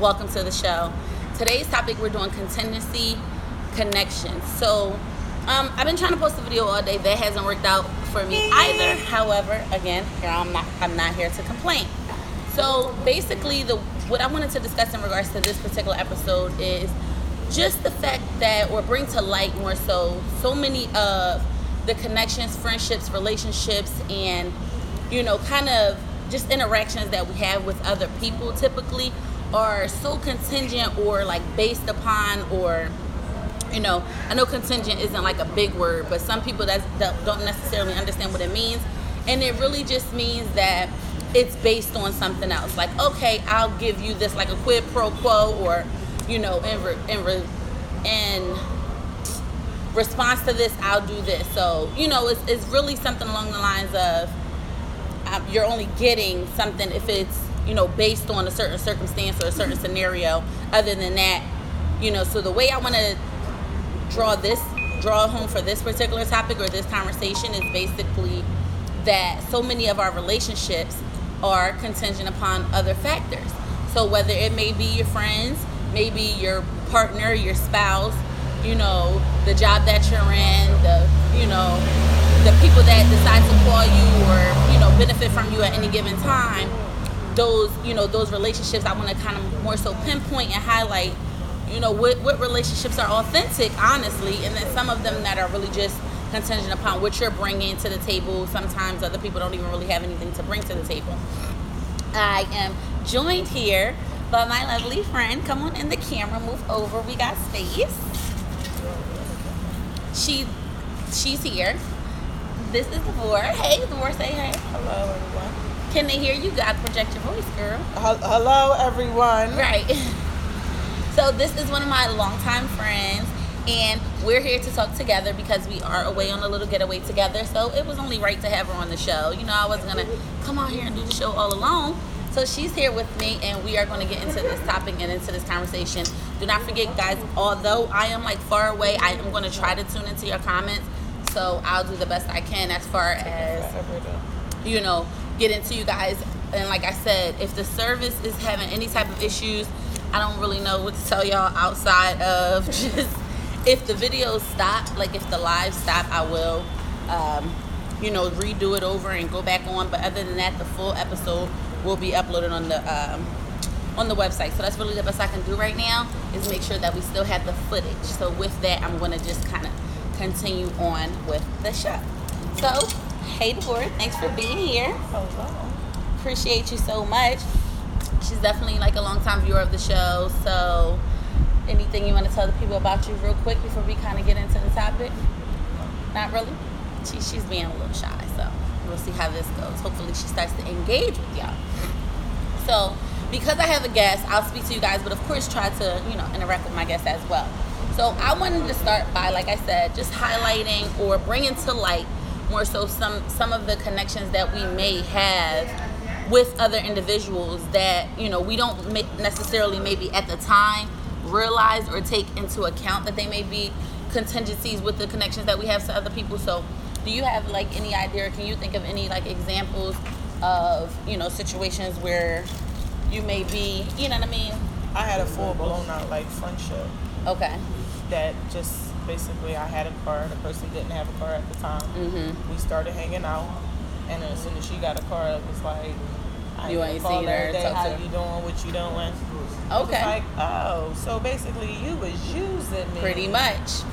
welcome to the show. Today's topic, we're doing contingency connections. So I've been trying to post a video all day. That hasn't worked out for me either. However, again, I'm not here to complain. So basically, what I wanted to discuss in regards to this particular episode is just the fact that, or bring to light more so many of the connections, friendships, relationships, and kind of just interactions that we have with other people typically are so contingent or like based upon, or I know contingent isn't like a big word, but some people that don't necessarily understand what it means, and it really just means that it's based on something else. Like, okay, I'll give you this, like a quid pro quo, or in response to this, I'll do this. So it's really something along the lines of you're only getting something if it's based on a certain circumstance or a certain scenario. Other than that, so the way I want to draw home for this particular topic or this conversation is basically that so many of our relationships are contingent upon other factors. So whether it may be your friends, maybe your partner, your spouse, the job that you're in, the people that decide to call you or benefit from you at any given time, those relationships I want to kind of more so pinpoint and highlight what relationships are authentic, honestly, and then some of them that are really just contingent upon what you're bringing to the table. Sometimes other people don't even really have anything to bring to the table. I am joined here by my lovely friend. Come on in the camera, move over, we got space. She's here. This is Devore. Hey, Devore, say hey. Hello, everyone. Can they hear you? Got to project your voice, girl. Hello, everyone. Right. So this is one of my longtime friends, and we're here to talk together because we are away on a little getaway together. So it was only right to have her on the show. I wasn't going to come out here and do the show all alone. So she's here with me, and we are going to get into this topic and into this conversation. Do not forget, guys, although I am far away, I am going to try to tune into your comments. So I'll do the best I can as far as, get into you guys. And like I said, if the service is having any type of issues, I don't really know what to tell y'all outside of just if the videos stop, like if the live stop, I will, redo it over and go back on. But other than that, the full episode will be uploaded on the website. So that's really the best I can do right now, is make sure that we still have the footage. So with that, I'm going to just kind of continue on with the show. So, hey Devore, thanks for being here. Hello. Appreciate you so much. She's definitely a long-time viewer of the show. So anything you want to tell the people about you real quick before we kind of get into the topic? Not really? She's being a little shy, so we'll see how this goes. Hopefully she starts to engage with y'all. So because I have a guest, I'll speak to you guys, but of course try to interact with my guests as well. So I wanted to start by, like I said, just highlighting or bringing to light more so some of the connections that we may have with other individuals that we don't necessarily maybe at the time realize or take into account that they may be contingencies with the connections that we have to other people. So do you have any idea, or can you think of any examples of situations where you may be, what I mean? I had a full blown out friendship. Okay. That just basically, I had a car, the person didn't have a car at the time. Mm-hmm. We started hanging out, and as soon as she got a car, it was like, you ain't seen her, day, how you doing, what you doing? Okay. So basically you was using me. Pretty much.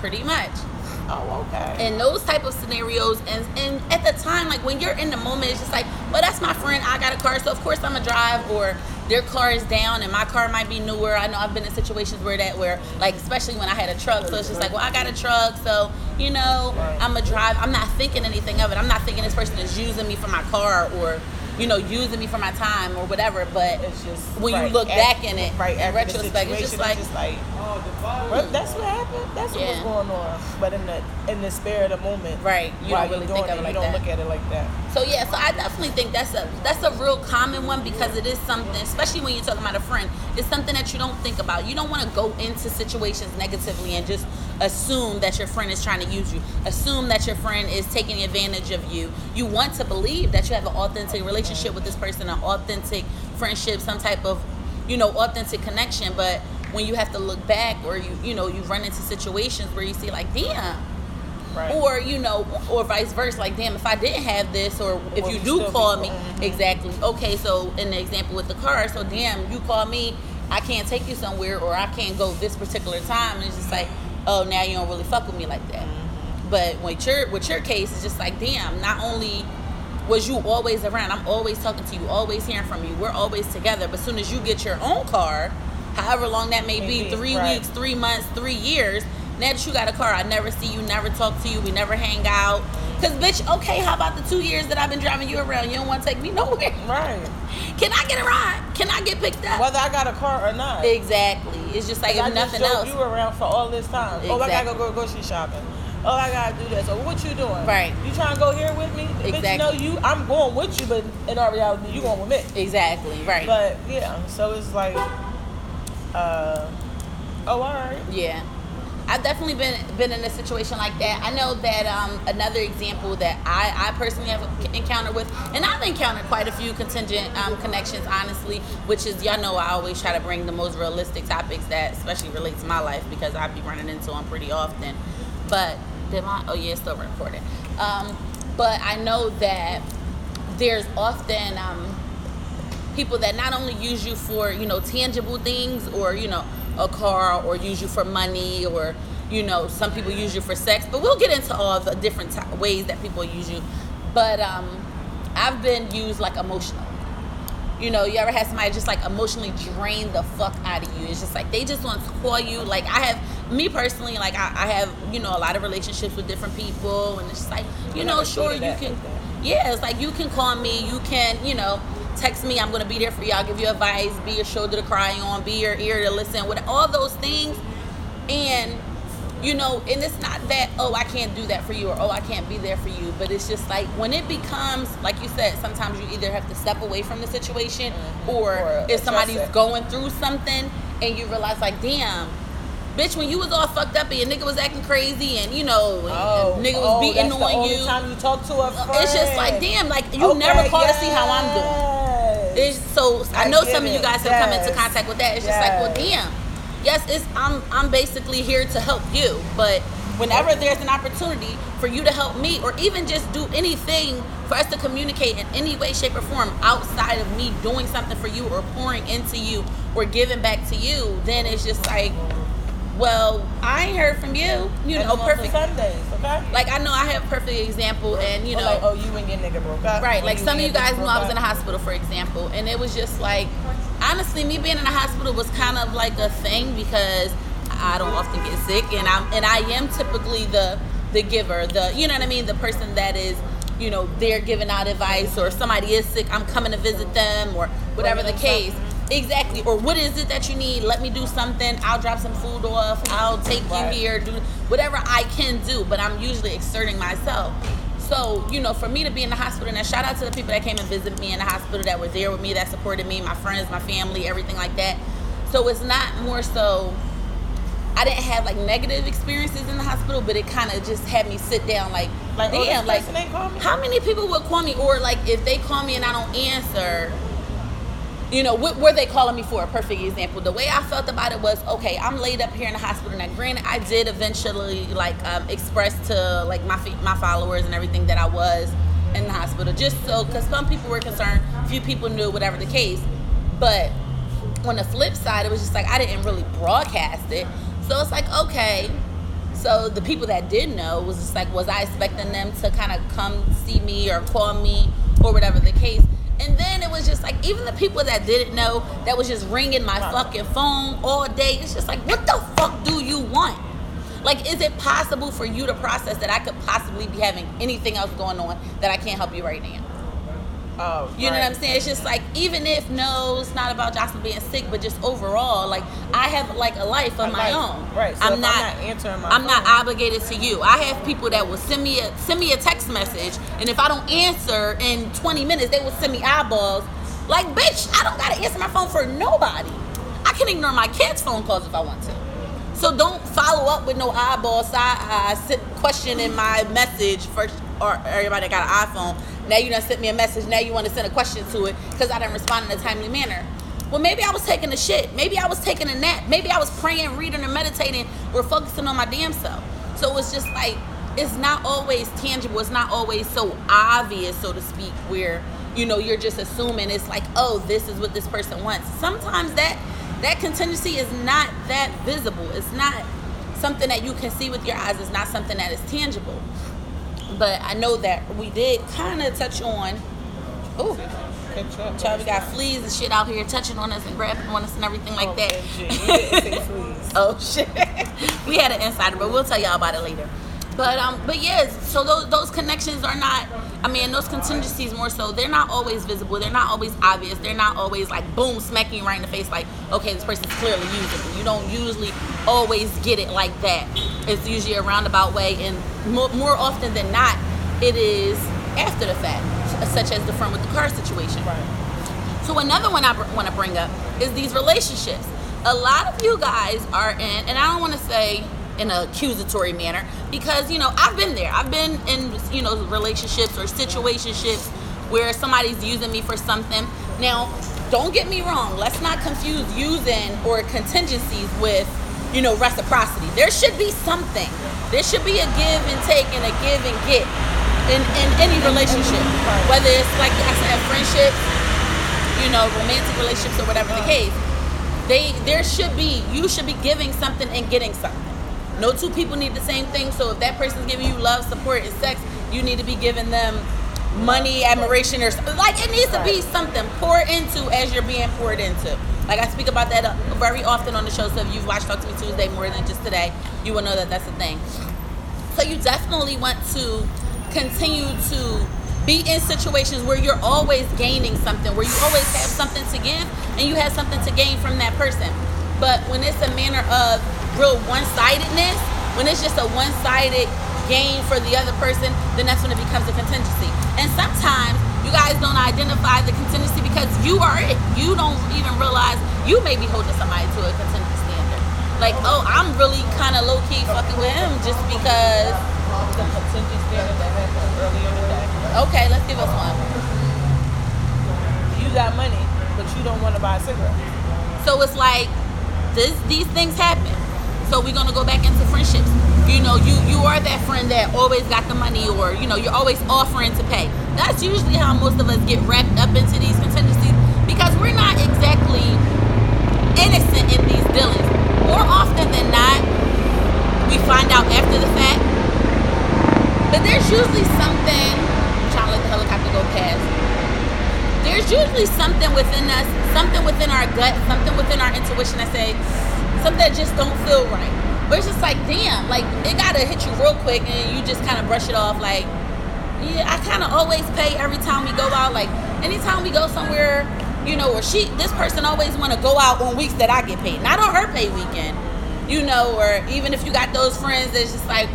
Oh, okay. In those type of scenarios, and at the time, when you're in the moment, it's just well, that's my friend, I got a car, so of course I'm gonna drive. Or their car is down and my car might be newer. I know I've been in situations where especially when I had a truck, so it's just well, I got a truck, so right. I'm gonna drive. I'm not thinking anything of it. I'm not thinking this person is using me for my car, or using me for my time or whatever. But it's just when you look back in it, in retrospect, it's just well, that's what happened. That's what was going on. But in the spirit of the moment, right? You don't really think of it like that. You don't look at it like that. So so I definitely think that's a real common one, because it is something, especially when you're talking about a friend, it's something that you don't think about. You don't want to go into situations negatively and just assume that your friend is trying to use you. Assume that your friend is taking advantage of you. You want to believe that you have an authentic relationship with this person, an authentic friendship, some type of authentic connection. But when you have to look back, or you run into situations where you see like, damn. Right. Or or vice versa, like, damn, if I didn't have this, or if Well, you you do still call be- me, exactly. Okay, so in the example with the car, so damn, you call me, I can't take you somewhere, or I can't go this particular time, and it's just like, oh, now you don't really fuck with me like that. But with your case, it's just like, damn, not only was you always around, I'm always talking to you, always hearing from you, we're always together, but as soon as you get your own car, however long that may be, 3 right. weeks, 3 months, 3 years, now that you got a car, I never see you, never talk to you, we never hang out. Because, bitch, okay, how about the 2 years that I've been driving you around? You don't want to take me nowhere. Right. Can I get a ride? Can I get picked up? Whether I got a car or not. Exactly. It's just like, if I nothing just else. drove you around for all this time. Oh, I Exactly. gotta go grocery shopping. Oh, I gotta do this. Or what you doing? Right. You trying to go here with me? Exactly. Bitch, no, I'm going with you, but in all reality, you going with me. Exactly, right. But yeah, so it's like, oh, all right. Yeah. I've definitely been in a situation like that. I know that another example that I personally have encountered with, and I've encountered quite a few contingent connections, honestly, which is, y'all know I always try to bring the most realistic topics that especially relate to my life, because I be running into them pretty often. But it's still recording. But I know that there's often people that not only use you for, tangible things, or, a car, or use you for money, or, some people use you for sex, but we'll get into all the different ways that people use you. But I've been used like emotionally. You ever had somebody just like emotionally drain the fuck out of you? It's just like they just want to call you. Like, I have, me personally, like I have, a lot of relationships with different people, and it's just like, sure, you can, yeah, it's like, you can call me, you can, text me, I'm going to be there for you, I'll give you advice, be your shoulder to cry on, be your ear to listen, with all those things. And and it's not that, oh, I can't do that for you, or oh, I can't be there for you, but it's just like, when it becomes, like you said, sometimes you either have to step away from the situation, or if somebody's going through something and you realize, like, damn, bitch, when you was all fucked up and your nigga was acting crazy, and and nigga was beating that's on the only you, time you talk to a friend. it's just like, damn, like, you never call to see how I'm doing. It's so, I know some of you guys have come into contact with that. It's just like, well, damn. Yes, I'm basically here to help you, but whenever there's an opportunity for you to help me, or even just do anything for us to communicate in any way, shape, or form outside of me doing something for you, or pouring into you, or giving back to you, then it's just like, well, I ain't heard from you. Perfect Sundays, okay? Like, I know I have a perfect example, and Or like, oh, you and your nigga broke up. right, like, some of you guys broke know I was up. in a hospital, for example, and it was just like, honestly, me being in a hospital was kind of like a thing, because I don't often get sick, and I am typically the giver, the person that is, they're giving out advice, or somebody is sick, I'm coming to visit them, or whatever the case. Exactly. Or what is it that you need? Let me do something. I'll drop some food off. I'll take you here. Do whatever I can do. But I'm usually exerting myself. So, for me to be in the hospital, and shout out to the people that came and visited me in the hospital, that were there with me, that supported me, my friends, my family, everything like that. So it's not more so, I didn't have like negative experiences in the hospital, but it kind of just had me sit down like damn, like, how many people would call me? Or like, if they call me and I don't answer, what were they calling me for? A perfect example. The way I felt about it was, okay, I'm laid up here in the hospital. Now, granted, I did eventually express to like my followers and everything that I was in the hospital, just so, because some people were concerned, few people knew, whatever the case. But on the flip side, it was just like, I didn't really broadcast it. So it's like, okay, so the people that did know was just like, was I expecting them to kind of come see me or call me or whatever the case? And then it was just like, even the people that didn't know, that was just ringing my fucking phone all day. It's just like, what the fuck do you want? Like, is it possible for you to process that I could possibly be having anything else going on that I can't help you right now? Oh, you know what I'm saying? It's just like, even if, no, it's not about Jocelyn being sick, but just overall, like, I have like a life of my own. Right. So I'm not answering my phone, not obligated to you. I have people that will send me a text message, and if I don't answer in 20 minutes, they will send me eyeballs. Like, bitch, I don't gotta answer my phone for nobody. I can ignore my kids' phone calls if I want to. So don't follow up with no eyeball question in my message first, or everybody that got an iPhone. Now you done sent me a message. Now you want to send a question to it because I didn't respond in a timely manner. Well, maybe I was taking a shit. Maybe I was taking a nap. Maybe I was praying, reading, or meditating, or focusing on my damn self. So it's just like, it's not always tangible. It's not always so obvious, so to speak, where, you know, you're just assuming it's like, oh, this is what this person wants. Sometimes that contingency is not that visible. It's not something that you can see with your eyes. It's not something that is tangible. But I know that we did kind of touch on, ooh, child, we got fleas and shit out here touching on us and grabbing on us and everything like that. You didn't say fleas. Oh shit. We had an insider, but we'll tell y'all about it later. But yes, so those connections are not, I mean, those contingencies more so, they're not always visible. They're not always obvious. They're not always like, boom, smacking you right in the face like, okay, this person's clearly usable. You don't usually always get it like that. It's usually a roundabout way, and more often than not, it is after the fact, such as the friend with the car situation. Right. So another one I want to bring up is these relationships. A lot of you guys are in, and I don't want to say in an accusatory manner, because, you know, I've been there. I've been in, you know, relationships or situationships where somebody's using me for something. Now, don't get me wrong. Let's not confuse using or contingencies with, you know, reciprocity. There should be something. There should be a give and take and a give and get in any relationship. Whether it's, like I said, friendships, you know, romantic relationships or whatever the case. You should be giving something and getting something. No two people need the same thing. So if that person's giving you love, support, and sex, you need to be giving them money, admiration, or like, it needs to be something. Pour into as you're being poured into. Like, I speak about that very often on the show. So if you've watched Talk to Me Tuesday more than just today, you will know that that's a thing. So you definitely want to continue to be in situations where you're always gaining something, where you always have something to give and you have something to gain from that person. But when it's a manner of real one-sidedness, when it's just a one-sided gain for the other person, then that's when it becomes a contingency. And sometimes you guys don't identify the contingency because you are it. You don't even realize you may be holding somebody to a contingent standard. Like, oh, I'm really kind of low-key fucking with him just because. The contingent standard that happened earlier today. Okay, let's give us one. You got money, but you don't want to buy a cigarette. So it's like, these things happen. So we're gonna go back into friendships. You know, you are that friend that always got the money, or, you know, you're always offering to pay. That's usually how most of us get wrapped up into these contingencies, because we're not exactly innocent in these dealings. More often than not, we find out after the fact. But there's usually something, I'm trying to let the helicopter go past. There's usually something within us, something within our gut, something within our intuition that say, something that just don't feel right. But it's just like, damn, like, it gotta hit you real quick and you just kind of brush it off like, yeah, I kind of always pay every time we go out. Like, anytime we go somewhere, you know, or this person always want to go out on weeks that I get paid, not on her pay weekend, you know. Or even if you got those friends that's just like,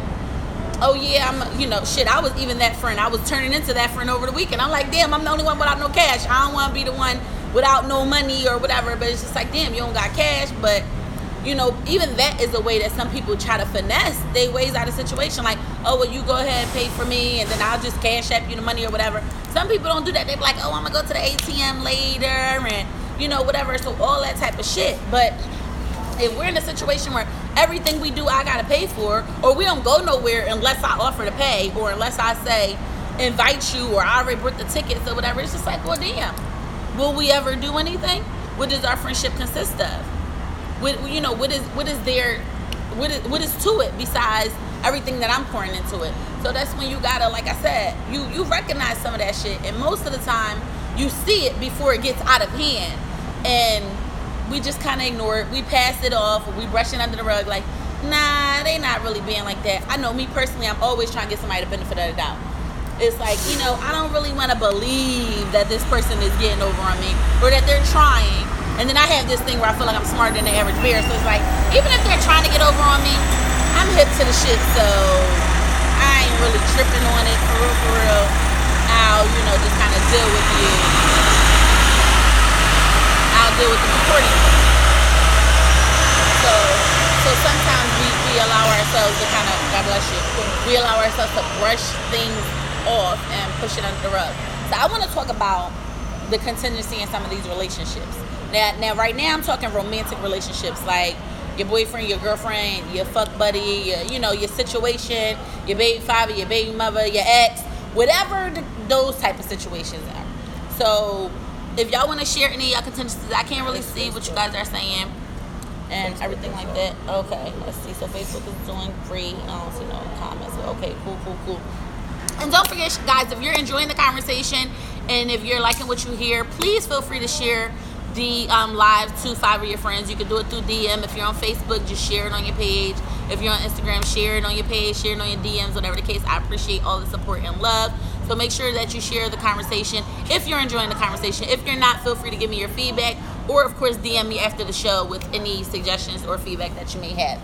oh yeah, I'm, you know, shit, I was even that friend. I was turning into that friend over the weekend. I'm like, damn, I'm the only one without no cash. I don't want to be the one without no money or whatever. But it's just like, damn, you don't got cash. But, you know, even that is a way that some people try to finesse their ways out of situation. Like, oh, well, you go ahead and pay for me, and then I'll just cash app you the money or whatever. Some people don't do that. They're like, oh, I'm going to go to the ATM later and, you know, whatever. So all that type of shit. But if we're in a situation where everything we do I gotta pay for, or we don't go nowhere unless I offer to pay, or unless I say invite you, or I already booked the tickets or whatever, it's just like, well, damn, will we ever do anything? What does our friendship consist of? You know, what is to it besides everything that I'm pouring into it? So that's when you gotta, like I said, you recognize some of that shit, and most of the time you see it before it gets out of hand, and we just kind of ignore it. We pass it off, or we brush it under the rug like, nah, they not really being like that. I know me personally, I'm always trying to get somebody the benefit of the doubt. It's like, you know, I don't really want to believe that this person is getting over on me, or that they're trying. And then I have this thing where I feel like I'm smarter than the average bear. So it's like, even if they're trying to get over on me, I'm hip to the shit, so I ain't really tripping on it, for real. I'll, you know, just kind of deal with you. I'll deal with them accordingly. So sometimes we allow ourselves to kind of, God bless you, we allow ourselves to brush things off and push it under the rug. So I want to talk about the contingency in some of these relationships. Now, right now, I'm talking romantic relationships, like your boyfriend, your girlfriend, your fuck buddy, your situation, your baby father, your baby mother, your ex, whatever those type of situations are. So, if y'all want to share any of y'all contingencies, I can't really see what you guys are saying and everything like that. Okay, let's see. So Facebook is doing free. I don't see no comments. Okay, cool. And don't forget, guys, if you're enjoying the conversation and if you're liking what you hear, please feel free to share the live to 5 of your friends. You can do it through DM. If you're on Facebook, just share it on your page. If you're on Instagram, share it on your page, share it on your DMs, whatever the case. I appreciate all the support and love. So make sure that you share the conversation if you're enjoying the conversation. If you're not, feel free to give me your feedback, or of course DM me after the show with any suggestions or feedback that you may have.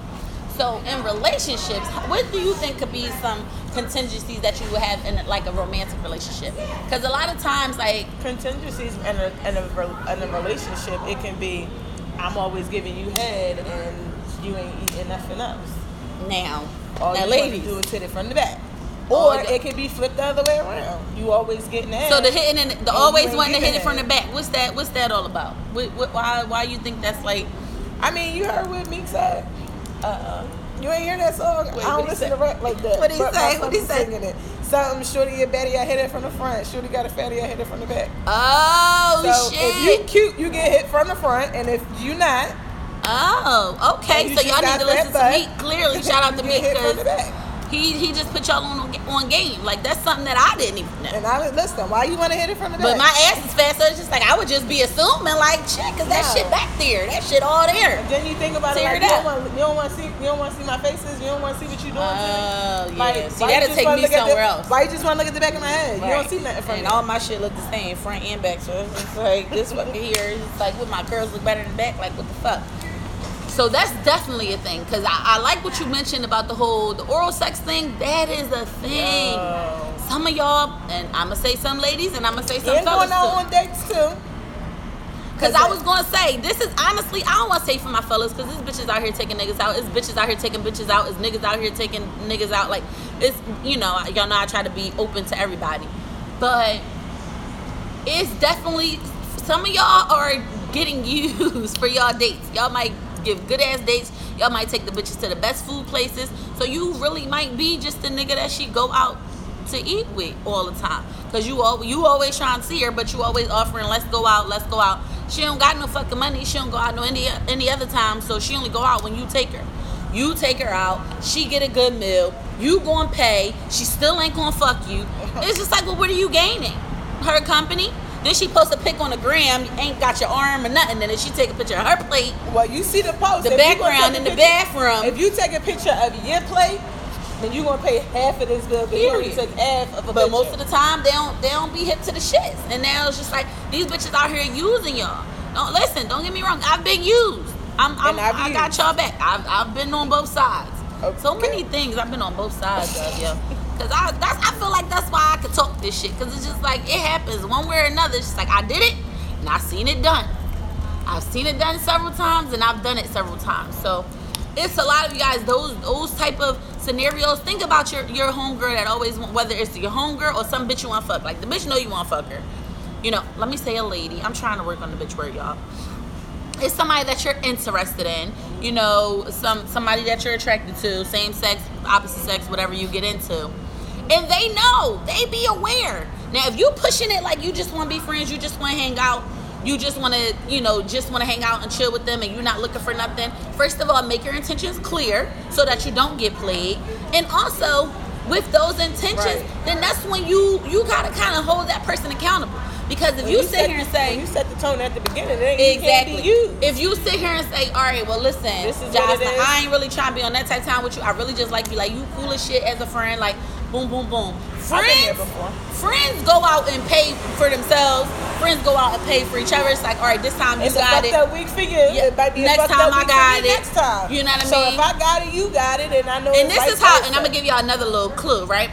So in relationships, what do you think could be some contingencies that you would have in like a romantic relationship? Because a lot of times, like, contingencies in a relationship, it can be, I'm always giving you head and you ain't eating nothing else. Now ladies, do is hit it from the back. Or it can be flipped the other way around. You always getting head. So the hitting and the always wanting to hit it from the back. What's that all about? Why you think that's like? I mean, you heard what Meek said. You ain't hear that song? Wait, I don't listen to rap like that. What he say? Singing it. Something, shorty your baddie, I hit it from the front. Shorty got a fatty, I hit it from the back. Oh, so shit. If you cute, you get hit from the front, and if you not, okay. So y'all need to listen to Meek. Clearly, shout out to Meek because he just put y'all on game. Like, that's something that I didn't even know. And I was listen. Why you want to hit it from the back? But my ass is fat, so it's just like I would just be assuming like shit, cause that shit back there, that shit all there. And then you think about Tear it, like, you don't want to see my faces. You don't want to see what you doing. Oh, yeah. Like, see, that'll take me somewhere else. Why you just want to look at the back of my head? Right. You don't see nothing from and me. all my shit look the same, front and back. So it's just like this fucking here. It's like, with my curls look better than back. Like, what the fuck? So that's definitely a thing, because I like what you mentioned about the oral sex thing. That is a thing. Some of y'all, and I'm going to say some ladies, and I'm going to say some fellas going out on dates too. Because I was going to say, this is honestly, I don't want to say for my fellas, because this bitches out here taking niggas out. It's bitches out here taking bitches out. It's niggas out here taking niggas out. Like, it's, y'all know I try to be open to everybody. But it's definitely, some of y'all are getting used for y'all dates. Y'all might give good ass dates. Y'all might take the bitches to the best food places. So you really might be just the nigga that she go out to eat with all the time. Because you always trying to see her, but you always offering, let's go out. She don't got no fucking money. She don't go out no any other time. So she only go out when you take her. You take her out. She get a good meal. You gonna pay. She still ain't gonna fuck you. It's just like, well, what are you gaining? Her company? Then she post a pic on the gram, ain't got your arm or nothing, and then she take a picture of her plate. Well, you see the post. The background in the bathroom. If you take a picture of your plate, then you gonna pay half of this bill. But you only took half of a picture. But most of the time, they don't be hip to the shits. And now it's just like, these bitches out here using y'all. Don't get me wrong. I've been used. I got y'all back. I've been on both sides. Okay. So many things I've been on both sides of, yo. Because I feel like that's why I could talk this shit. Because it's just like, it happens one way or another. It's just like, I did it, and I seen it done. I've seen it done several times, and I've done it several times. So it's a lot of you guys, those type of scenarios. Think about your homegirl that always want, whether it's your homegirl or some bitch you want to fuck. Like, the bitch know you want to fuck her. Let me say a lady. I'm trying to work on the bitch word, y'all. It's somebody that you're interested in, somebody that you're attracted to, same sex, opposite sex, whatever you get into. And they know, they be aware. Now, if you pushing it like you just want to be friends, you just want to hang out, you just want to, hang out and chill with them, and you're not looking for nothing, first of all, make your intentions clear so that you don't get played. And also, with those intentions, then that's when you got to kind of hold that person accountable. Because if you sit here and say, you set the tone at the beginning, exactly. You. If you sit here and say, all right, well, listen, Jocelyn, I ain't really trying to be on that type of time with you. I really just like you. Like, you cool as shit as a friend. Like, boom, boom, boom. Friends go out and pay for themselves. Friends go out and pay for each other. It's like, all right, this time you got it. It's a fucked up week for you. Yeah. It might be next time I got it. Next time. You know what I mean? So if I got it, you got it, and I know. And this is how. And I'm gonna give y'all another little clue, right?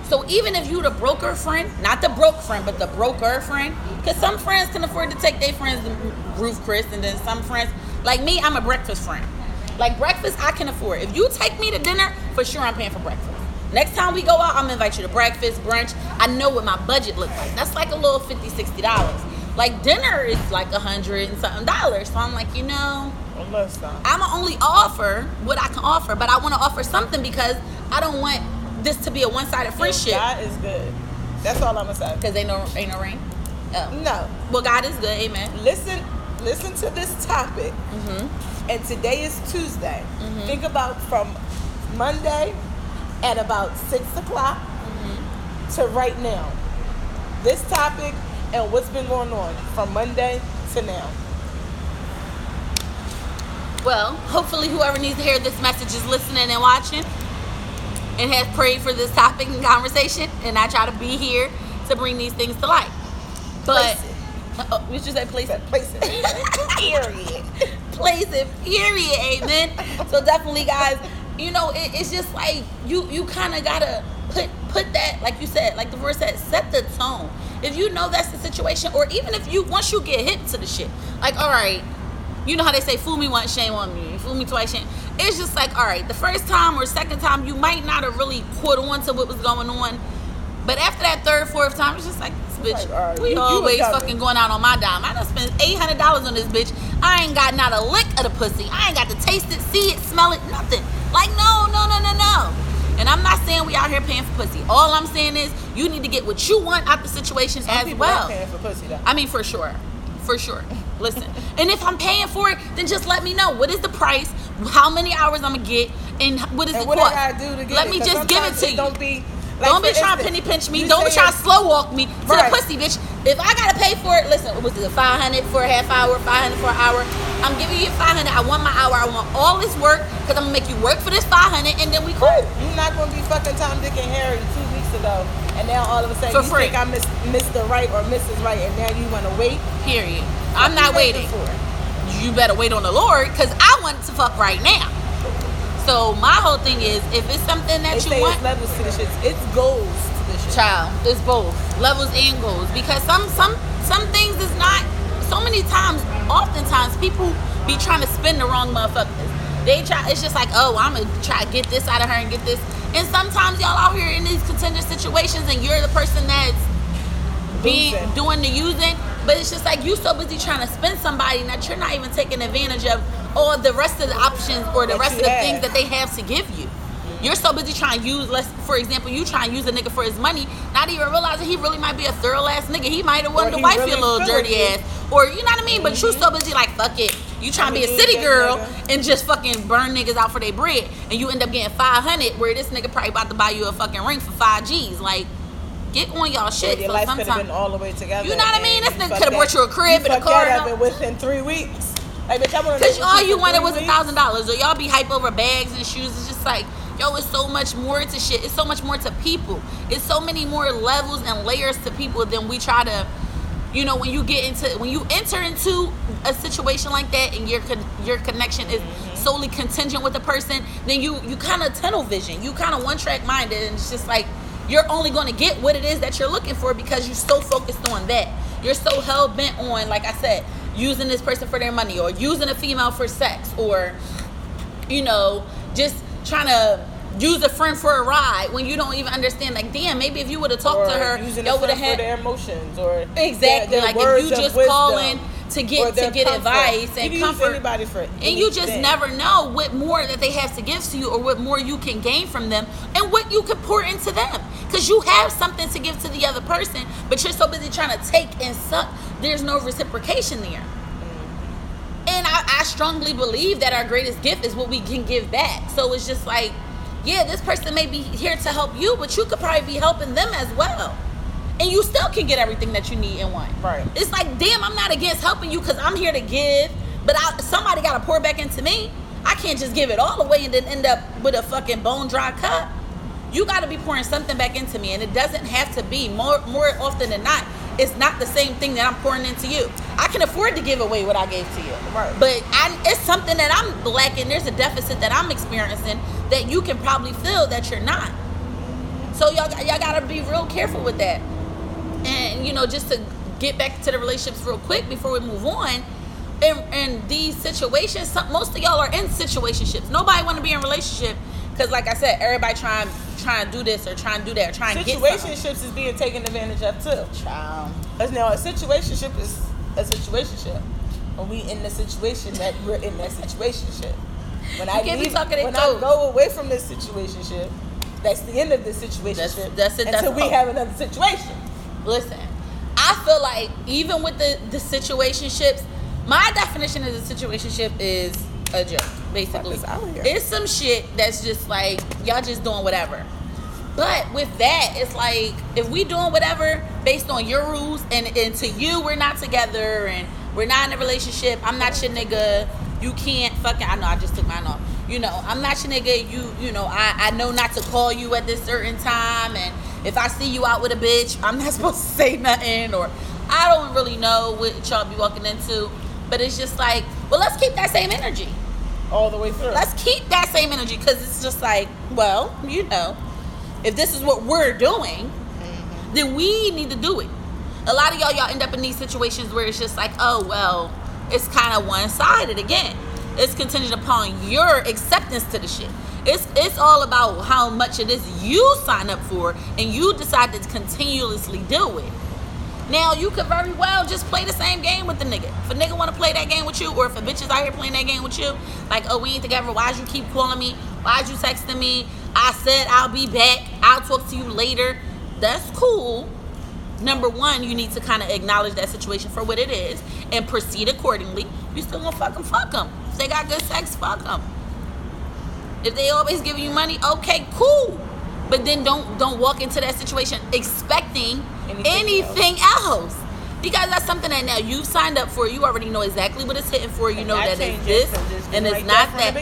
So even if you the broker friend, not the broke friend, but the broker friend, because some friends can afford to take their friends to Roof Chris, and then some friends, like me, I'm a breakfast friend. Like, breakfast, I can afford. If you take me to dinner, for sure I'm paying for breakfast. Next time we go out, I'm gonna invite you to breakfast, brunch. I know what my budget looks like. That's like a little $50, $60. Like dinner is like $100 and something. So I'm like, Listen. I'ma only offer what I can offer, but I want to offer something because I don't want this to be a one-sided friendship. God is good. That's all I'm gonna say. Because ain't no rain. Oh. No. Well, God is good. Amen. Listen to this topic. And today is Tuesday. Think about from Monday at about 6 o'clock to right now. This topic and what's been going on from Monday to now. Well, hopefully whoever needs to hear this message is listening and watching and has prayed for this topic and conversation, and I try to be here to bring these things to light. But we should say place it. Place it. Period. Place it. Period. Amen. So definitely, guys, it's just like you kind of gotta put that, like you said, like the verse said, set the tone. If you know that's the situation, or even if once you get hit to the shit, like, all right, you know how they say, fool me once, shame on me. Fool me twice, shame. It's just like, all right, the first time or second time, you might not have really caught on to what was going on. But after that third, fourth time, it's just like, this bitch, like, we always fucking going out on my dime. I done spent $800 on this bitch. I ain't got not a lick of the pussy. I ain't got to taste it, see it, smell it, nothing. Like, no. And I'm not saying we out here paying for pussy. All I'm saying is you need to get what you want out the situation Some as people well. Not paying for pussy, though. I mean, for sure. Listen, and if I'm paying for it, then just let me know what is the price, how many hours I'm gonna get, and what is the what cost. I gotta do to get let it, me just give it to you. Don't be trying to penny pinch me. Don't be trying to slow walk me to the pussy, bitch. If I gotta pay for it, listen, was it $500 for a half hour, $500 for an hour? I'm giving you $500. I want my hour. I want all this work because I'm gonna make you work for this $500, and then we cool. You're not gonna be fucking Tom, Dick, and Harry 2 weeks ago, and now all of a sudden For you free. think I missed Mr. Right or Mrs. Right, and now you want to wait. Period. I'm not waiting. You better wait on the Lord because I want to fuck right now. So my whole thing is, if it's something that you want, it's levels to the shit. It's goals to the shit. Child, it's both levels and goals, because some things is not. So many times, oftentimes, people be trying to spin the wrong motherfuckers. They try. It's just like, oh, I'm gonna try to get this out of her and get this. And sometimes y'all out here in these contingent situations, and you're the person that's doing the using. But it's just like you so busy trying to spend somebody that you're not even taking advantage of all the rest of the options or the rest of the things that they have to give you. You're so busy trying to use, for example, you try and use a nigga for his money, not even realizing he really might be a thorough ass nigga. He might have wanted to wife you a little dirty ass. Or, you know what I mean? But you so busy like, fuck it. You trying to be a city girl and just fucking burn niggas out for their bread. And you end up getting $500 where this nigga probably about to buy you a fucking ring for 5 G's. Like, get on y'all shit. Your life could have been all the way together. You know what I mean? This nigga could have brought you a crib and a car. And within 3 weeks. Like, bitch, I because all you wanted was $1,000. Or y'all be hype over bags and shoes. It's just like, yo, it's so much more to shit. It's so much more to people. It's so many more levels and layers to people than we try to, when you enter into a situation like that and your connection is solely contingent with the person, then you kind of tunnel vision. You kind of one-track minded, and it's just like you're only going to get what it is that you're looking for because you're so focused on that. You're so hell-bent on, like I said, using this person for their money, or using a female for sex, or, just trying to use a friend for a ride when you don't even understand. Like, damn, maybe if you would have talked to her, y'all would have had their emotions, or exactly their like words if you just wisdom, calling to get you advice and comfort, anybody for anything. And you just never know what more that they have to give to you, or what more you can gain from them, and what you could pour into them, because you have something to give to the other person, but you're so busy trying to take and suck. There's no reciprocation there. And I strongly believe that our greatest gift is what we can give back. So it's just like, yeah, this person may be here to help you, but you could probably be helping them as well. And you still can get everything that you need and want. Right. It's like, damn, I'm not against helping you because I'm here to give, but somebody got to pour back into me. I can't just give it all away and then end up with a fucking bone dry cup. You got to be pouring something back into me, and it doesn't have to be more often than not. It's not the same thing that I'm pouring into you. I can afford to give away what I gave to you. Right. But it's something that I'm lacking. There's a deficit that I'm experiencing that you can probably feel that you're not. So y'all got to be real careful with that. And, just to get back to the relationships real quick before we move on, in these situations, most of y'all are in situationships. Nobody want to be in a relationship Because like I said, everybody trying to do this or trying to do that or trying to get something. Situationships is being taken advantage of too. Child. Now, a situationship is a situationship. When we in the situation that we're in that situationship. When I go away from this situationship, that's the end of the situationship. That's it. Until we have another situation. Listen, I feel like even with the situationships, my definition of the situationship is a joke, basically. It's some shit that's just like, y'all just doing whatever. But with that, it's like, if we doing whatever based on your rules, and to you, we're not together, and we're not in a relationship, I'm not your nigga, you can't fucking, I know I just took mine off. You know, I'm not your nigga, you know, I know not to call you at this certain time, and if I see you out with a bitch, I'm not supposed to say nothing, or I don't really know what y'all be walking into. But it's just like, well, let's keep that same energy. All the way through. Let's keep that same energy, because it's just like, well, you know, if this is what we're doing, then we need to do it. A lot of y'all end up in these situations where it's just like, oh, well, it's kind of one-sided again. It's contingent upon your acceptance to the shit. It's all about how much it is you sign up for and you decide to continuously do it. Now, you could very well just play the same game with the nigga. If a nigga want to play that game with you, or if a bitch is out here playing that game with you, like, oh, we ain't together, why'd you keep calling me? Why'd you texting me? I said I'll be back. I'll talk to you later. That's cool. Number one, you need to kind of acknowledge that situation for what it is and proceed accordingly. You still gonna fuck them. If they got good sex, fuck them. If they always giving you money, okay, cool. But then don't walk into that situation expecting anything else. Because that's something that now you've signed up for. You already know exactly what it's hitting for. You know that it's this and it's not that.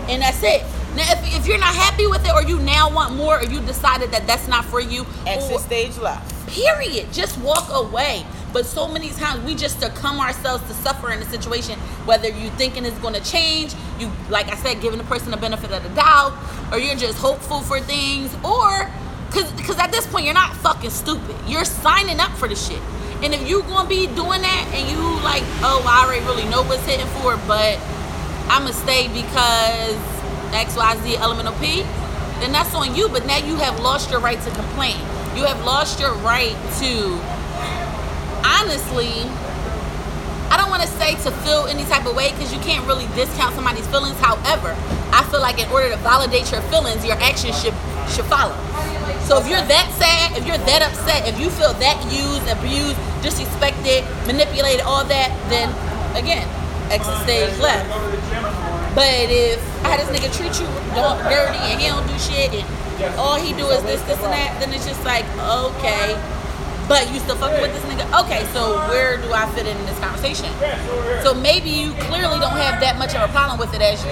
And that's it. Now, if you're not happy with it, or you now want more, or you decided that that's not for you, exit stage left. Period. Just walk away. But so many times we just succumb ourselves to suffer in a situation, whether you thinking it's going to change, you, like I said, giving the person the benefit of the doubt, or you're just hopeful for things, or because at this point you're not fucking stupid. You're signing up for the shit. And if you going to be doing that and you like, oh, I already really know what's hitting for, but I'm going to stay because XYZ elemental P, then that's on you. But now you have lost your right to complain. You have lost your right to, honestly, I don't want to say to feel any type of way, because you can't really discount somebody's feelings. However, I feel like in order to validate your feelings, your actions should follow. So if you're that sad, if you're that upset, if you feel that used, abused, disrespected, manipulated, all that, then again, exit stage left. But if I had this nigga treat you dirty and he don't do shit and all he do is this and that, then it's just like, okay, but you still fucking with this nigga? Okay, so where do I fit in this conversation? So maybe you clearly don't have that much of a problem with it as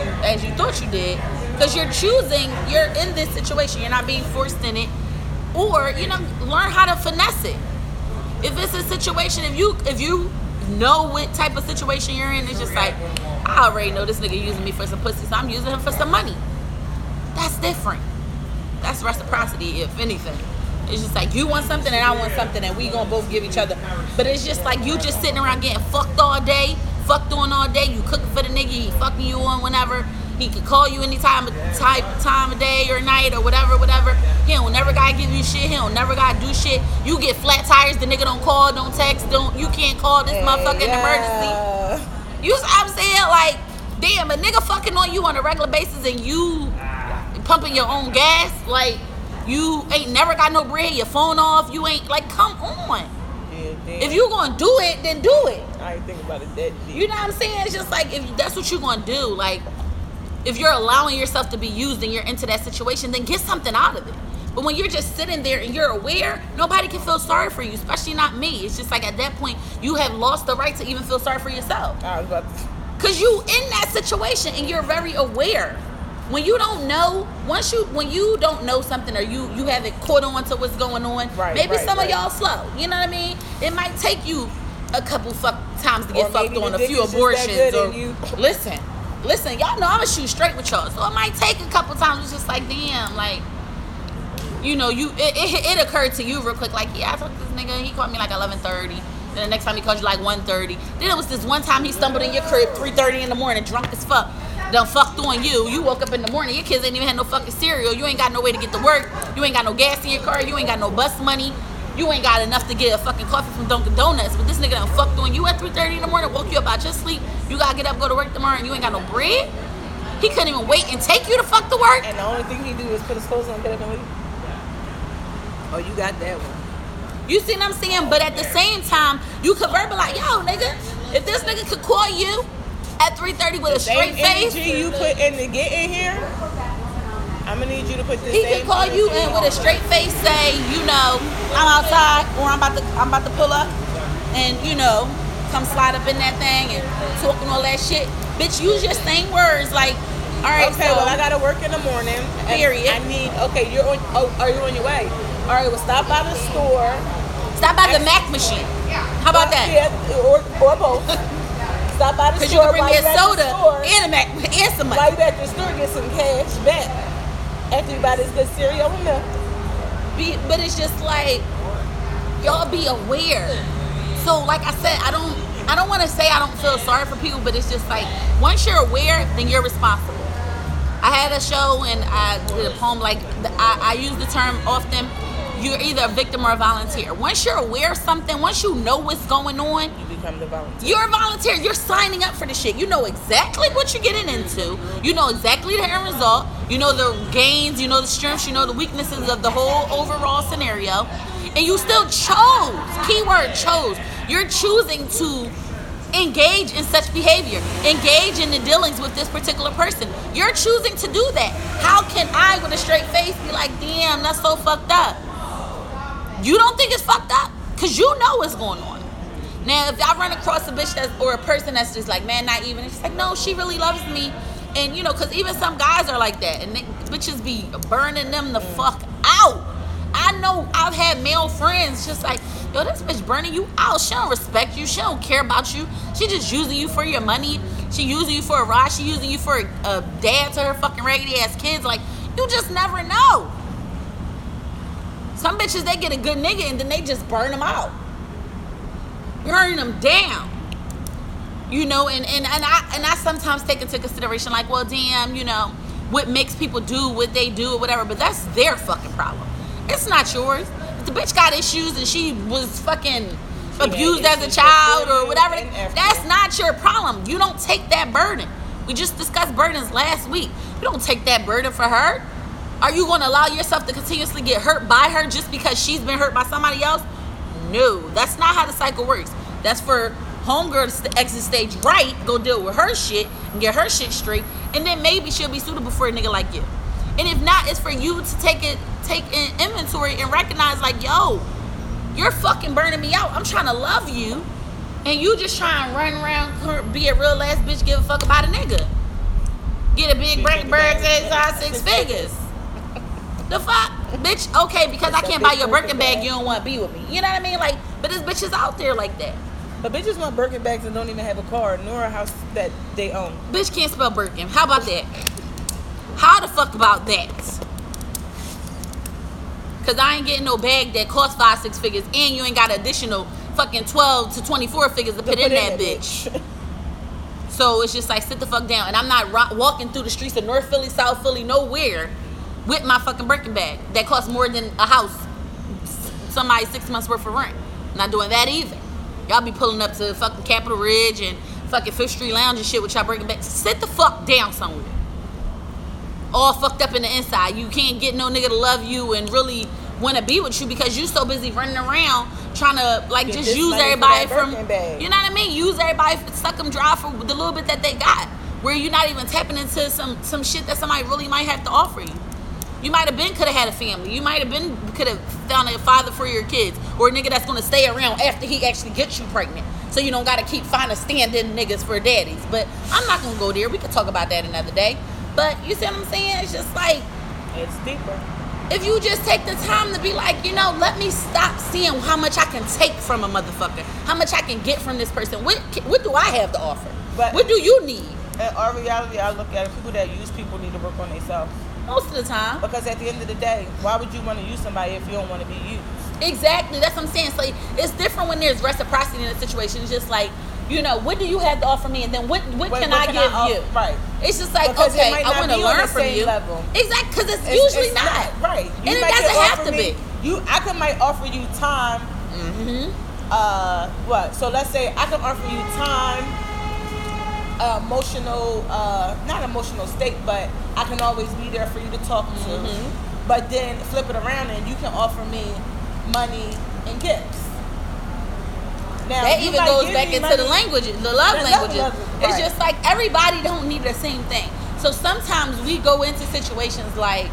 you thought you did, because you're in this situation, you're not being forced in it, or, you know, learn how to finesse it. If it's a situation, if you know what type of situation you're in, it's just like, I already know this nigga using me for some pussy, so I'm using him for some money. That's different. That's reciprocity, if anything. It's just like, you want something and I want something, and we gonna both give each other. But it's just like you just sitting around getting fucked all day, fucked on all day. You cooking for the nigga, he fucking you on whenever. He could call you any time of day or night or whatever. He don't never gotta give you shit. He don't never gotta do shit. You get flat tires, the nigga don't call, don't text, you can't call this motherfucking emergency. You know what I'm saying? Like, damn, a nigga fucking on you on a regular basis and you pumping your own gas, like, you ain't never got no bread, your phone off, you ain't, like, come on. Yeah, if you gonna do it, then do it. I ain't think about it that deep. You know what I'm saying? It's just like, if that's what you gonna do, like, if you're allowing yourself to be used and you're into that situation, then get something out of it. But when you're just sitting there and you're aware, nobody can feel sorry for you, especially not me. It's just like, at that point, you have lost the right to even feel sorry for yourself. I was about to... Because you in that situation and you're very aware. When you don't know, when you don't know something, or you haven't caught on to what's going on, maybe some of y'all slow. You know what I mean? It might take you a couple times to get fucked on, a few abortions. Or listen, y'all know I'ma shoot straight with y'all. So it might take a couple times. It's just like, damn, like, you know, it occurred to you real quick, like, yeah, I talked to this nigga, he called me like 11:30. Then the next time he called you like 1:30. Then it was this one time he stumbled in your crib 3:30 in the morning, drunk as fuck. done fucked on you. You woke up in the morning, your kids ain't even had no fucking cereal. You ain't got no way to get to work. You ain't got no gas in your car. You ain't got no bus money. You ain't got enough to get a fucking coffee from Dunkin' Donuts. But this nigga done fucked on you at 3:30 in the morning, woke you up out your sleep. You gotta get up, go to work tomorrow, and you ain't got no bread. He couldn't even wait and take you to fuck to work. And the only thing he do is put his clothes on, get up and leave. Oh, you got that one. You see what I'm saying? But at the same time, you could verbalize, yo, nigga, if this nigga could call you at 3:30 with a straight face, energy you put in to get in here, I'm gonna need you to put this. He could call you in with a straight face, say, you know, I'm outside, or I'm about to pull up, and you know, come slide up in that thing and talking all that shit. Bitch, use your same words, like, all right. Okay, so, well, I gotta work in the morning. Period. I need. Okay, you're on. Oh, are you on your way? All right, well, stop by the store. Stop by the Mac machine. How about that? Yeah, or both. Stop by the Because you store. can bring me a soda and a Mac and some money. While you at the store, get some cash back after you buy this good cereal and milk. But it's just like, y'all be aware. So like I said, I don't want to say I don't feel sorry for people, but it's just like, once you're aware, then you're responsible. I had a show and I did a poem, like I use the term often, you're either a victim or a volunteer. Once you're aware of something, once you know what's going on, You become the volunteer. you're a volunteer. You're signing up for the shit. You know exactly what you're getting into. You know exactly the end result. You know the gains, you know the strengths, you know the weaknesses of the whole overall scenario. And you still chose. Keyword chose. You're choosing to engage in such behavior. Engage in the dealings with this particular person. You're choosing to do that. How can I, with a straight face, be like, damn, that's so fucked up? You don't think it's fucked up? Because you know what's going on. Now, if I run across a bitch or a person that's just like, man, not even, it's like, no, she really loves me. And, you know, because even some guys are like that. And bitches be burning them the fuck out. I know I've had male friends just like, yo, this bitch burning you out. She don't respect you. She don't care about you. She just using you for your money. She using you for a ride. She using you for a dad to her fucking raggedy ass kids. Like, you just never know. Some bitches, they get a good nigga and then they just burn them out. Burn them down. You know, and I sometimes take into consideration like, well, damn, you know, what makes people do what they do or whatever, but that's their fucking problem. It's not yours. If the bitch got issues and she was fucking abused as a child or whatever, that's not your problem. You don't take that burden. We just discussed burdens last week. You don't take that burden for her. Are you going to allow yourself to continuously get hurt by her just because she's been hurt by somebody else? No, that's not how the cycle works. That's for homegirl to exit stage right, go deal with her shit and get her shit straight, and then maybe she'll be suitable for a nigga like you. And if not, it's for you to take an inventory and recognize like, yo, you're fucking burning me out. I'm trying to love you, and you just trying to run around, be a real ass bitch, give a fuck about a nigga. Get a big break birds at 6 figures. The fuck? Bitch, okay, because I can't buy your Birkin bag, you don't want to be with me. You know what I mean? Like, but there's bitches out there like that. But bitches want Birkin bags and don't even have a car nor a house that they own. Bitch can't spell Birkin. How about that? How the fuck about that? Because I ain't getting no bag that costs 5-6 figures and you ain't got additional fucking 12 to 24 figures to put in that bitch. So it's just like, sit the fuck down. And I'm not walking through the streets of North Philly, South Philly, nowhere with my fucking Birkin bag that costs more than a house, somebody's 6 months worth of rent. Not doing that either. Y'all be pulling up to fucking Capitol Ridge and fucking Fifth Street Lounge and shit with y'all Birkin bags. Sit the fuck down somewhere. All fucked up in the inside. You can't get no nigga to love you and really want to be with you because you so busy running around trying to like get just use everybody from, you know what I mean? Use everybody, suck them dry for the little bit that they got. Where you're not even tapping into some shit that somebody really might have to offer you. You might have could have had a family. You might have could have found a father for your kids. Or a nigga that's going to stay around after he actually gets you pregnant. So you don't got to keep finding stand-in niggas for daddies. But I'm not going to go there. We could talk about that another day. But you see what I'm saying? It's just like, it's deeper. If you just take the time to be like, you know, let me stop seeing how much I can take from a motherfucker. How much I can get from this person. What do I have to offer? But what do you need? In our reality, I look at it, people that use people need to work on themselves. Most of the time. Because at the end of the day, why would you want to use somebody if you don't want to be used? Exactly. That's what I'm saying. So it's different when there's reciprocity in a situation. It's just like, You know, what do you have to offer me, and then what can what I can give I you? Right. It's just like, Because it okay, might I not want to be on learn the from same you. level. Exactly, because it's usually not. Right. And it doesn't have to be. I might offer you time. What? So let's say I can offer you time, emotional, not emotional state, but I can always be there for you to talk to. But then flip it around and you can offer me money and gifts. Now, That even goes back into the languages, the love languages. It's right. just like everybody don't need the same thing. So sometimes we go into situations like,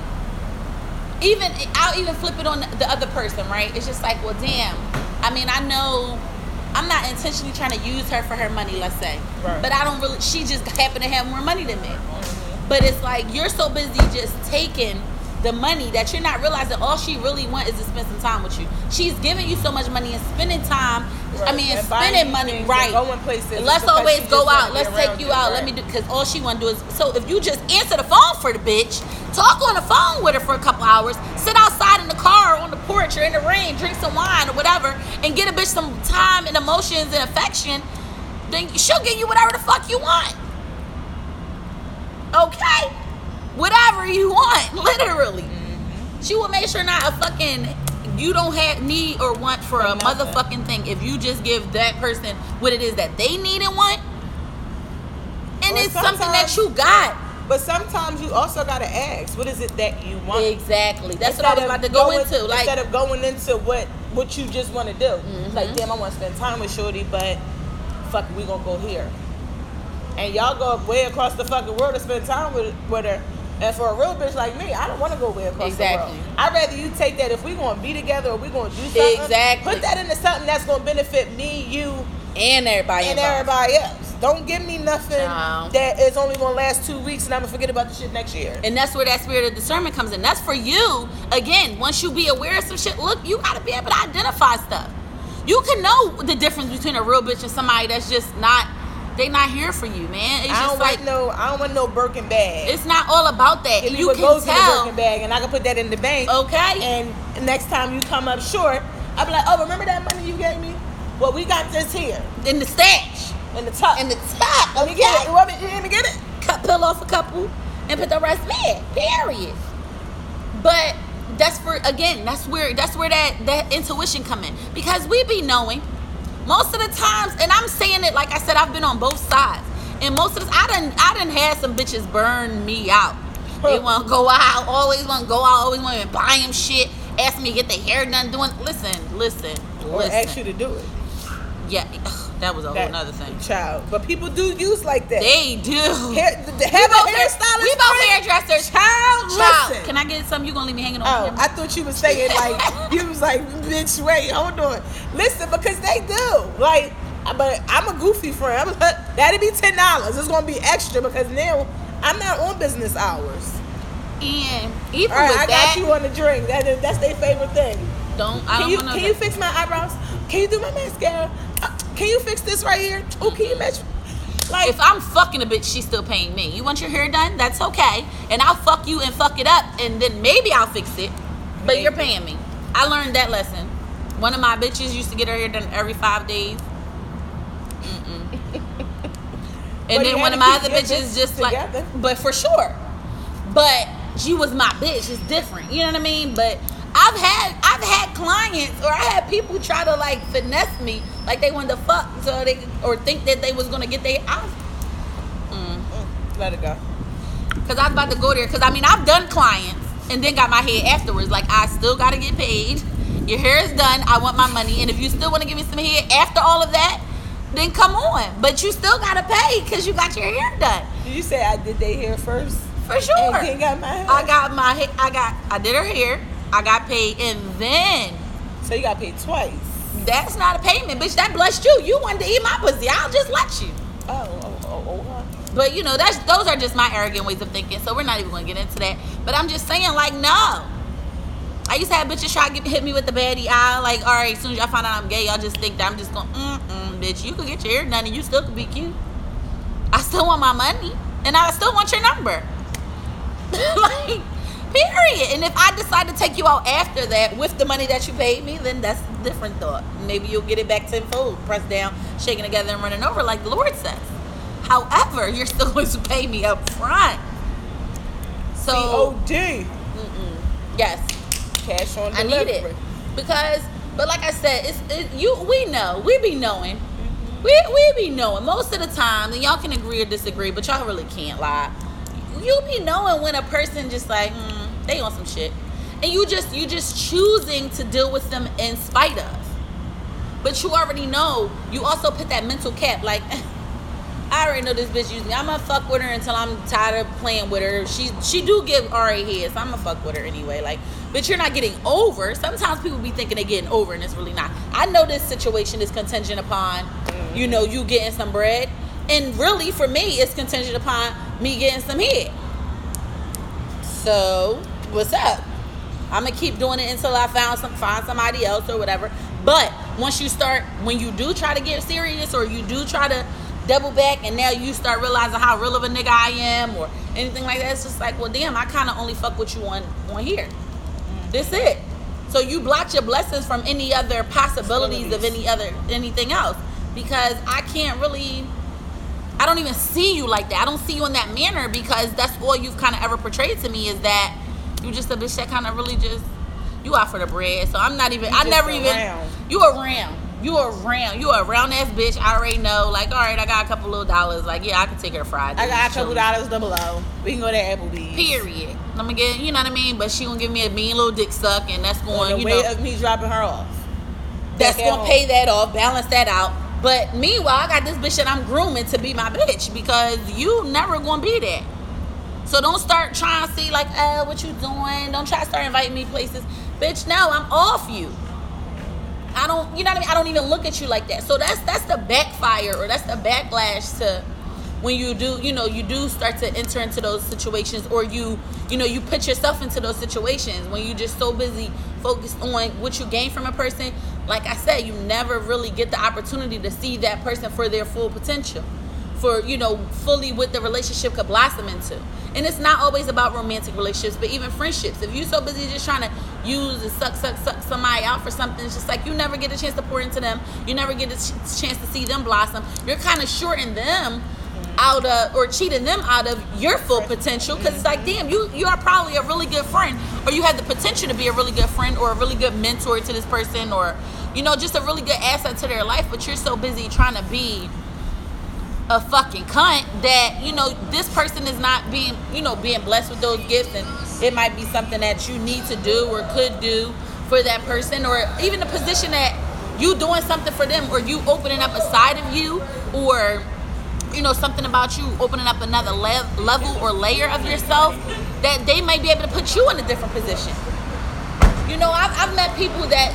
I'll even flip it on the other person, right? It's just like, well, damn. I mean, I know I'm not intentionally trying to use her for her money, let's say. Right. But I don't really, she just happened to have more money than me. But it's like, you're so busy just taking the money that you're not realizing all she really wants is to spend some time with you. She's giving you so much money and spending time. Right. I mean, and spending money, right? Going places. Let's because always she go just wanna out. be Let's around take you you, out. right. Let me do, because all she want to do is, so if you just answer the phone for the bitch, talk on the phone with her for a couple hours, sit outside in the car or on the porch or in the rain, drink some wine or whatever, and get a bitch some time and emotions and affection, then she'll give you whatever the fuck you want. Okay? Whatever you want, literally. She will make sure not a fucking, you don't have need or want for a motherfucking thing if you just give that person what it is that they need and want, and Or it's something that you got. But sometimes you also gotta ask, what is it that you want? Exactly. That's what I was about to go into. Like, instead of going into what you just want to do. Like, damn, I want to spend time with Shorty, but fuck, we gonna go here. And y'all go way across the fucking world to spend time with her. And for a real bitch like me, I don't want to go way across the world. I'd rather you take that if we gonna be together or we gonna do something. Exactly. Put that into something that's gonna benefit me, you, and everybody else. Don't give me nothing that is only gonna last 2 weeks and I'm gonna forget about the shit next year. And that's where that spirit of discernment comes in. That's for you. Again, once you be aware of some shit, look, you gotta be able to identify stuff. You can know the difference between a real bitch and somebody that's just not, they not here for you, man. It's just like, I don't want no Birkin bag. It's not all about that. Give me You what can goes in the tell. Birkin bag and I can put that in the bank. Okay. And next time you come up short, I'll be like, oh, remember that money you gave me? Well, we got this here. In the stash. In the top. Let me get it. You want me to get it? Peel off a couple and put the rest in. Period. But that's where that intuition come in. Because we be knowing most of the times, and I'm saying it like I said, I've been on both sides. And most of this, I done had some bitches burn me out. They want to go out, always want to go out, always want to buy them shit, ask me to get their hair done doing. Listen. Or ask you to do it. Yeah, that was a whole nother thing. Child. But people do use like that. They do. Have a hairstylist. We both hairdressers. Child, listen. Can I get something? You gonna leave me hanging on? Oh, I thought you was saying like, you was like, bitch, wait, hold on. Listen, because they do. Like, but I'm a goofy friend. That'd be $10. It's gonna be extra because now I'm not on business hours. And even all right, with I that, got you on the drink. That's their favorite thing. Can you fix my eyebrows? Can you do my mascara? Can you fix this right here? Oh, can you match? Like, if I'm fucking a bitch, she's still paying me. You want your hair done? That's okay. And I'll fuck you and fuck it up, and then maybe I'll fix it. But you're paying me. I learned that lesson. One of my bitches used to get her hair done every 5 days. And then one of my other bitches just together. Like, but for sure. But she was my bitch. It's different. You know what I mean? But I've had clients, or I had people try to like finesse me, like they wanted to fuck, so they, or think that they was gonna get their eyes. Let it go. Cause I was about to go there. Cause I mean, I've done clients and then got my head afterwards. Like, I still gotta get paid. Your hair is done. I want my money. And if you still want to give me some hair after all of that, then come on. But you still gotta pay because you got your hair done. Did you say I did their hair first? For sure. And King got my hair. I did her hair. I got paid, and then. So you got paid twice. That's not a payment, bitch. That blessed you. You wanted to eat my pussy. I'll just let you. Oh. But you know, those are just my arrogant ways of thinking. So we're not even going to get into that. But I'm just saying, like, no. I used to have bitches try to hit me with the baddie eye. Like, all right, as soon as y'all find out I'm gay, y'all just think that I'm just going, bitch. You could get your hair done and you still could be cute. I still want my money, and I still want your number. Like, Period. And if I decide to take you out after that with the money that you paid me, then that's a different thought. Maybe you'll get it back tenfold, pressed down, shaking together, and running over, like the Lord says. However, you're still going to pay me up front. So COD. Yes, Cash on I delivery. need it because, but like I said, we know, we be knowing, we be knowing most of the time, and y'all can agree or disagree, but y'all really can't lie. You be knowing when a person just like they on some shit, and you just choosing to deal with them in spite of. But you already know. You also put that mental cap like. I already know this bitch using me. I'm gonna fuck with her until I'm tired of playing with her. She do give Ari head, so I'm gonna fuck with her anyway. Like, but you're not getting over. Sometimes people be thinking they're getting over, and it's really not. I know this situation is contingent upon, you know, you getting some bread, and really for me, it's contingent upon me getting some head. So what's up? I'm gonna keep doing it until I find somebody else or whatever. But once you start, when you do try to get serious, or you do try to double back, and now you start realizing how real of a nigga I am or anything like that, it's just like, well, damn, I kind of only fuck with you on here. That's it. So you block your blessings from any other possibilities of anything else, because I don't even see you like that. I don't see you in that manner, because that's all you've kind of ever portrayed to me, is that you just a bitch that kind of really just, you out for the bread. So I'm not even, you a round ass bitch. I already know. Like, all right, I got a couple little dollars. Like, yeah, I can take her Friday. I got a couple dollars below. We can go to Applebee's. Period. Let me get, you know what I mean? But she gonna give me a mean little dick suck, and that's going, on the way of me dropping her off. That's gonna pay that off, balance that out. But meanwhile, I got this bitch that I'm grooming to be my bitch, because you never gonna be that. So don't start trying to see like, oh, what you doing? Don't try to start inviting me places. Bitch, no, I'm off you. I don't, you know what I mean? I don't even look at you like that. So that's the backfire, or that's the backlash to when you do start to enter into those situations, or you put yourself into those situations when you just so busy focused on what you gain from a person. Like I said, you never really get the opportunity to see that person for their full potential, for, fully what the relationship could blossom into. And it's not always about romantic relationships, but even friendships. If you're so busy just trying to use and suck somebody out for something, it's just like you never get a chance to pour into them. You never get a chance to see them blossom. You're kind of shorting them out of, or cheating them out of your full potential, because it's like, damn, you are probably a really good friend, or you have the potential to be a really good friend, or a really good mentor to this person, or just a really good asset to their life, but you're so busy trying to be a fucking cunt that this person is not being blessed with those gifts, and it might be something that you need to do or could do for that person, or even the position that you doing something for them, or you opening up a side of you, or something about you opening up another level or layer of yourself, that they may be able to put you in a different position. I've met people that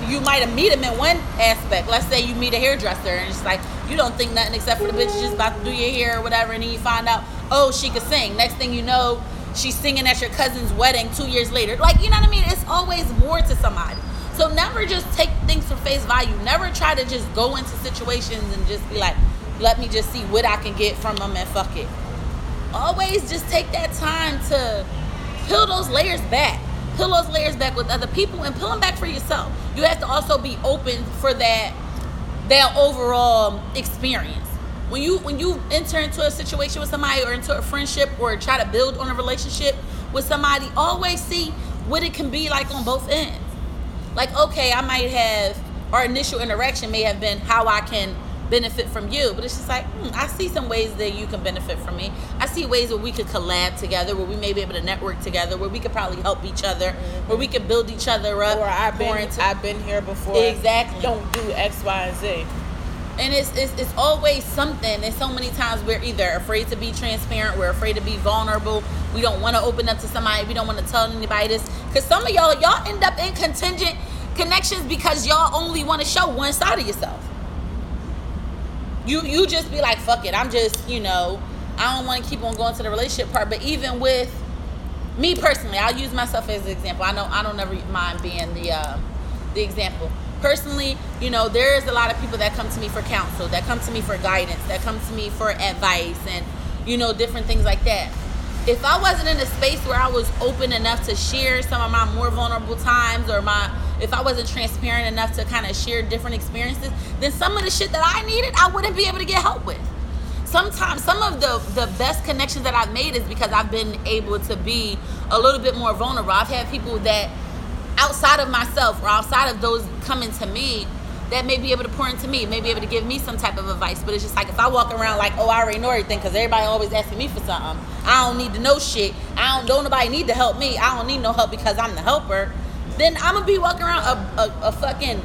you might have meet them in one aspect. Let's say you meet a hairdresser, and it's like you don't think nothing except for the bitch just about to do your hair or whatever, and then you find out, oh, she could sing. Next thing you know, she's singing at your cousin's wedding 2 years later. Like, you know what I mean? It's always more to somebody. So never just take things for face value. Never try to just go into situations and just be like, let me just see what I can get from them and fuck it. Always just take that time to peel those layers back. Peel those layers back with other people, and peel them back for yourself. You have to also be open for that overall experience. When you enter into a situation with somebody, or into a friendship, or try to build on a relationship with somebody, always see what it can be like on both ends. Like, okay, I might have, our initial interaction may have been how I can benefit from you, but it's just like, I see some ways that you can benefit from me. I see ways where we could collab together, where we may be able to network together, where we could probably help each other, where we could build each other up. Or I've been here before. Exactly. Don't do X, Y, and Z. And it's always something. And so many times we're either afraid to be transparent, we're afraid to be vulnerable, we don't want to open up to somebody, we don't want to tell anybody this. Because some of y'all end up in contingent connections because y'all only want to show one side of yourself. You just be like, fuck it, I'm just, I don't want to keep on going to the relationship part. But even with me personally, I'll use myself as an example. I don't ever mind being the example. Personally, there's a lot of people that come to me for counsel, that come to me for guidance, that come to me for advice, and different things like that. if I wasn't in a space where I was open enough to share some of my more vulnerable times, or if I wasn't transparent enough to kind of share different experiences, then some of the shit that I needed, I wouldn't be able to get help with. Sometimes some of the best connections that I've made is because I've been able to be a little bit more vulnerable. I've had people that outside of myself or outside of those coming to me that may be able to pour into me, may be able to give me some type of advice. But it's just like, if I walk around like, oh, I already know everything because everybody always asking me for something, I don't need to know shit, don't nobody need to help me, I don't need no help because I'm the helper, then I'm gonna be walking around a fucking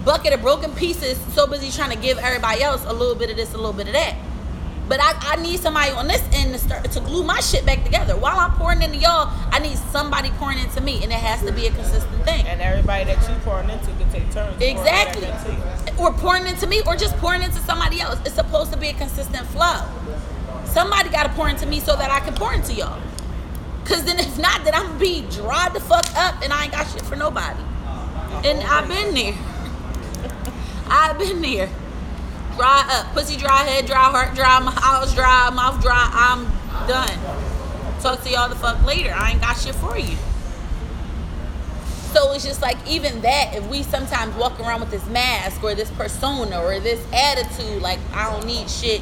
bucket of broken pieces, so busy trying to give everybody else a little bit of this, a little bit of that. But I need somebody on this end to glue my shit back together. While I'm pouring into y'all, I need somebody pouring into me, and it has to be a consistent thing. And everybody that you pouring into can take turns. Exactly. Or pouring into me, or just pouring into somebody else. It's supposed to be a consistent flow. Somebody got to pour into me so that I can pour into y'all. Because then if not, then I'm going to be dried the fuck up, and I ain't got shit for nobody. And I've been there. I've been there. Dry up, pussy dry, head dry, heart dry, my house dry, mouth dry, I'm done. Talk to y'all the fuck later. I ain't got shit for you. So it's just like, even that, if we sometimes walk around with this mask or this persona or this attitude, like, I don't need shit,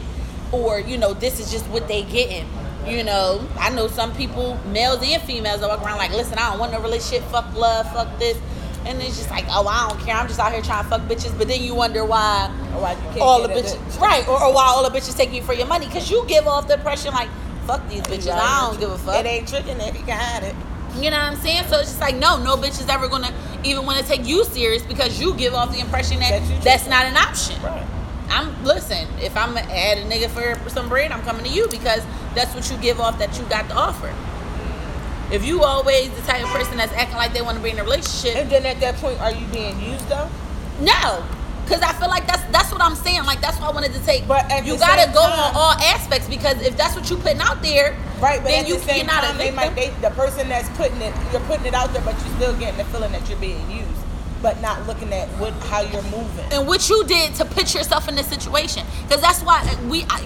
or, you know, this is just what they getting. You know, I know some people, males and females, that walk around like, listen, I don't want no relationship, fuck love, fuck this. And it's just like, oh, I don't care, I'm just out here trying to fuck bitches. But then you wonder why you can't all the bitches, right, or why all the bitches taking you for your money. Because you give off the impression like, fuck these bitches, I don't give a fuck. It ain't tricking if you got it. You know what I'm saying? So it's just like, no bitch is ever going to even want to take you serious because you give off the impression that that's not an option. Right. Listen, if I'm at a nigga for some bread, I'm coming to you because that's what you give off that you got to offer. If you always the type of person that's acting like they want to be in a relationship, and then at that point, are you being used though? No, because I feel like that's what I'm saying. Like, that's why I wanted to take. But you gotta go on all aspects, because if that's what you putting out there, right? But then at you're the same not time, the person that's putting it, you're putting it out there, but you're still getting the feeling that you're being used, but not looking at how you're moving and what you did to put yourself in this situation. Because that's why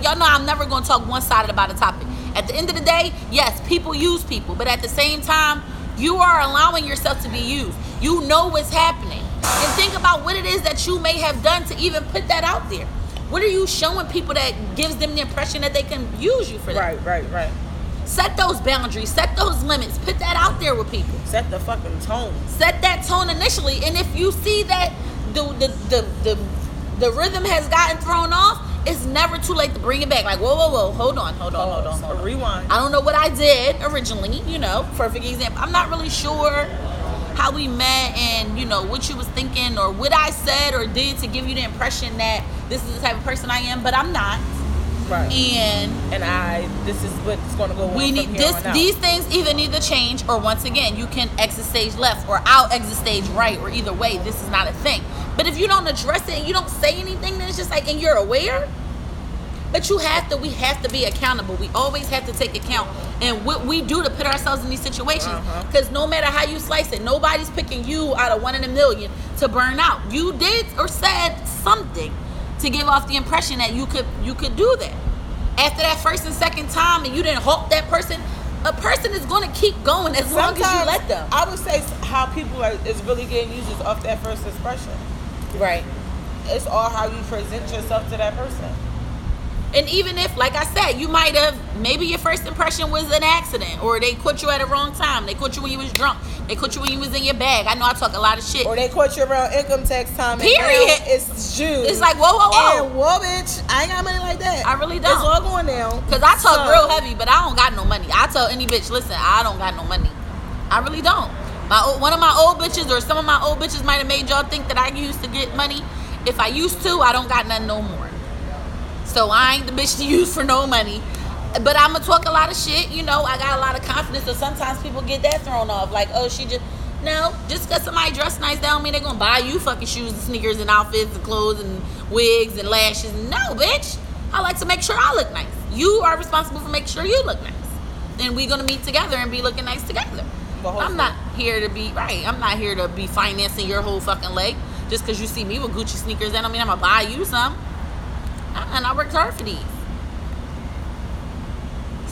y'all know I'm never gonna talk one-sided about a topic. At the end of the day, yes, people use people, but at the same time, you are allowing yourself to be used. You know what's happening. And think about what it is that you may have done to even put that out there. What are you showing people that gives them the impression that they can use you for that? Right. Set those boundaries, set those limits, put that out there with people. Set the fucking tone. Set that tone initially, and if you see that the rhythm has gotten thrown off, it's never too late to bring it back. Like, whoa, hold on. Rewind. I don't know what I did originally, perfect example. I'm not really sure how we met and, what you was thinking or what I said or did to give you the impression that this is the type of person I am, but I'm not. Right. And this is what's going to go on we need from here this. on out. These things either need to change, or once again, you can exit stage left, or I'll exit stage right, or either way, this is not a thing. But if you don't address it and you don't say anything, then it's just like, and you're aware. But we have to be accountable. We always have to take account and what we do to put ourselves in these situations. Because no matter how you slice it, nobody's picking you out of 1 in a million to burn out. You did or said something to give off the impression that you could do that. After that first and second time, and you didn't halt that person, a person is going to keep going as long as you let them. I would say how people is really getting used is off that first expression. Right. It's all how you present yourself to that person. And even if, like I said, you might have, maybe your first impression was an accident, or they caught you at the wrong time. They caught you when you was drunk. They caught you when you was in your bag. I know I talk a lot of shit. Or they caught you around income tax time. Period. And it's June. It's like, whoa. And whoa, bitch, I ain't got money like that. I really don't. It's all going down. Because I talk real heavy, but I don't got no money. I tell any bitch, listen, I don't got no money. I really don't. One of my old bitches, or some of my old bitches might have made y'all think that I used to get money. If I used to, I don't got nothing no more. So I ain't the bitch to use for no money. But I'm going to talk a lot of shit. I got a lot of confidence. So sometimes people get that thrown off. Like, oh, just because somebody dressed nice, that don't mean they're going to buy you fucking shoes and sneakers and outfits and clothes and wigs and lashes. No, bitch. I like to make sure I look nice. You are responsible for making sure you look nice. And we're going to meet together and be looking nice together. I'm not here to be, I'm not here to be financing your whole fucking leg. Just because you see me with Gucci sneakers, that don't mean I'm going to buy you some. And I worked hard for these.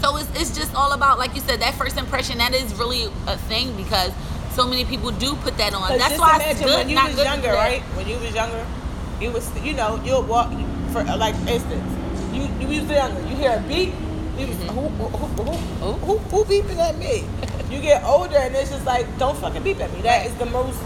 So it's just all about, like you said, that first impression. That is really a thing because so many people do put that on. That's why it's good. When you was younger, right? When you was younger, you was, you know, you'll walk for, like, instance, you was younger. You hear a beep. You was, who beeping at me? You get older and it's just like, don't fucking beep at me. That is the most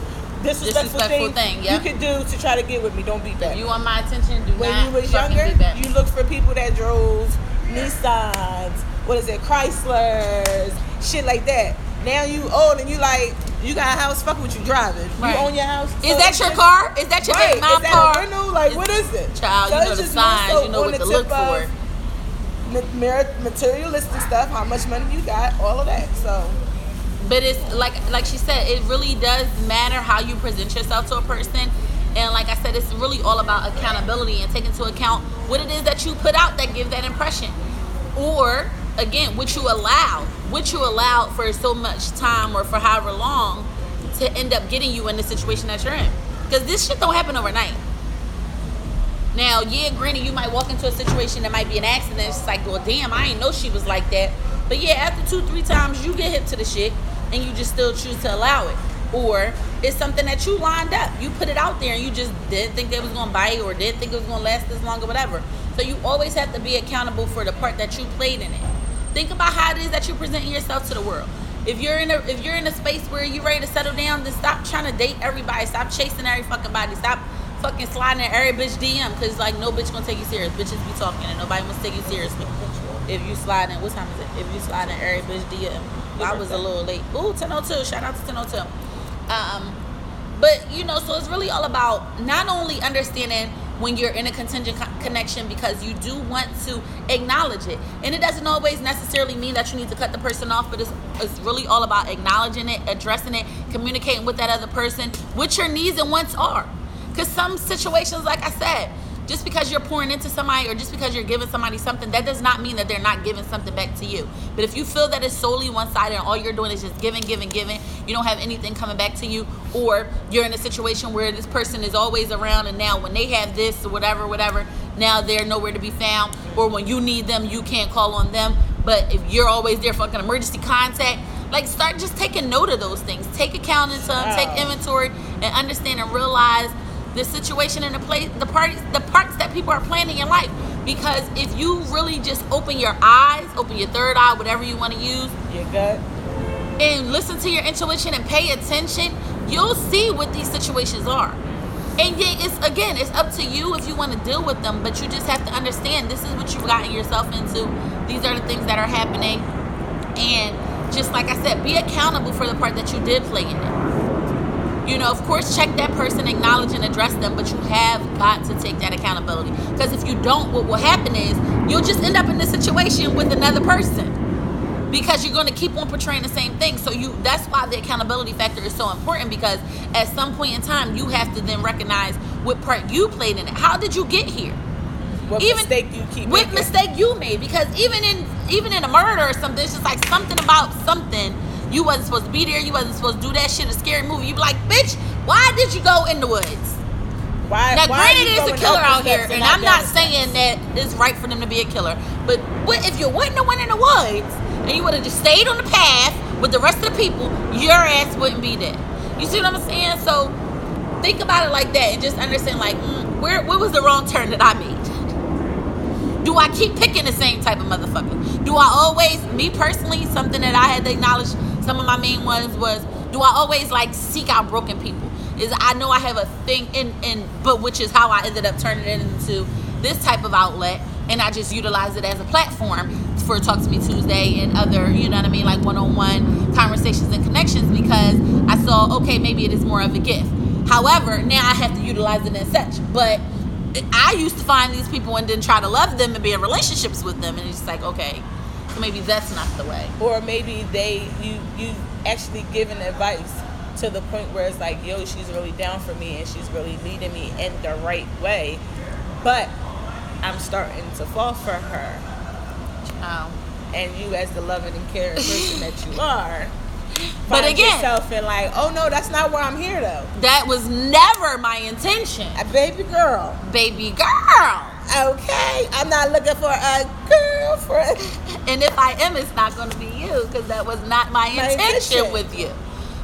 disrespectful thing you could do to try to get with me. Don't beep at me. If you want my attention, when you was younger, you looked for people that drove Nissans, Chryslers, shit like that. Now you old and you like, you got a house, fuck what you driving. Right. You own your house. Is that your car? Is that your right. my is that car? A rental? Like, what is it? Child, so you know the signs, you know what to look for. Materialistic stuff, how much money you got, all of that. So, but it's like she said, it really does matter how you present yourself to a person. And like I said, it's really all about accountability and taking into account what it is that you put out that gives that impression. Or, again, what you allowed for so much time or for however long to end up getting you in the situation that you're in. Because this shit don't happen overnight. Now, yeah, granted, you might walk into a situation that might be an accident. It's like, well, damn, I ain't know she was like that. But yeah, after 2-3 times, you get hip to the shit and you just still choose to allow it. Or it's something that you lined up. You put it out there and you just didn't think it was going to bite or didn't think it was going to last this long or whatever. So you always have to be accountable for the part that you played in it. Think about how it is that you're presenting yourself to the world. If you're in a space where you're ready to settle down, then stop trying to date everybody. Stop chasing every fucking body. Stop fucking sliding in every bitch DM, because like no bitch gonna take you serious. Bitches be talking and nobody wants to take you seriously. If you slide in, what time is it? If you slide in every bitch DM, I was a little late. Ooh, 10:02. Shout out to 10:02. But you know, so it's really all about not only understanding when you're in a contingent connection, because you do want to acknowledge it, and it doesn't always necessarily mean that you need to cut the person off, but it's really all about acknowledging it, addressing it, communicating with that other person what your needs and wants are. Because some situations, like I said, just because you're pouring into somebody or just because you're giving somebody something, that does not mean that they're not giving something back to you. But if you feel that it's solely one-sided and all you're doing is just giving, you don't have anything coming back to you, or you're in a situation where this person is always around and now when they have this or whatever, now they're nowhere to be found, or when you need them, you can't call on them. But if you're always there fucking emergency contact, like start just taking note of those things. Take account into them, take inventory, and understand and realize the situation and the parts that people are playing in your life. Because if you really just open your eyes, open your third eye, whatever you want to use, your gut, and listen to your intuition and pay attention, you'll see what these situations are. And yeah, it's up to you if you want to deal with them, but you just have to understand this is what you've gotten yourself into. These are the things that are happening. And just like I said, be accountable for the part that you did play in it. You know, of course, check that person, acknowledge and address them, but you have got to take that accountability. Because if you don't, what will happen is you'll just end up in this situation with another person, because you're going to keep on portraying the same thing. So that's why the accountability factor is so important, because at some point in time, you have to then recognize what part you played in it. How did you get here? What mistake you keep making? What mistake you made? Because even in a murder or something, it's just like something about something. You wasn't supposed to be there. You wasn't supposed to do that shit. A scary movie. You be like, bitch, why did you go in the woods? Now, granted, there's a killer out here, and I'm not saying that it's right for them to be a killer. But what if you wouldn't have went in the woods and you would have just stayed on the path with the rest of the people? Your ass wouldn't be there. You see what I'm saying? So think about it like that, and just understand, like, where was the wrong turn that I made? Do I keep picking the same type of motherfucker? Do I always, me personally, something that I had to acknowledge, some of my main ones was, do I always like seek out broken people? Is I know I have a thing but which is how I ended up turning it into this type of outlet, and I just utilize it as a platform for Talk to Me Tuesday and other, you know what I mean, like one-on-one conversations and connections, because I saw, okay, maybe it is more of a gift. However, now I have to utilize it as such. But I used to find these people and then try to love them and be in relationships with them, and it's just like, okay, so maybe that's not the way. Or maybe you actually giving advice to the point where it's like, yo, she's really down for me and she's really leading me in the right way, but I'm starting to fall for her. Oh. And you, as the loving and caring person that you are, but find again, yourself in like, oh no, that's not why I'm here though. That was never my intention. A baby girl. Baby girl. Okay, I'm not looking for a girl. girlfriend. And if I am, it's not going to be you, because that was not my intention with you.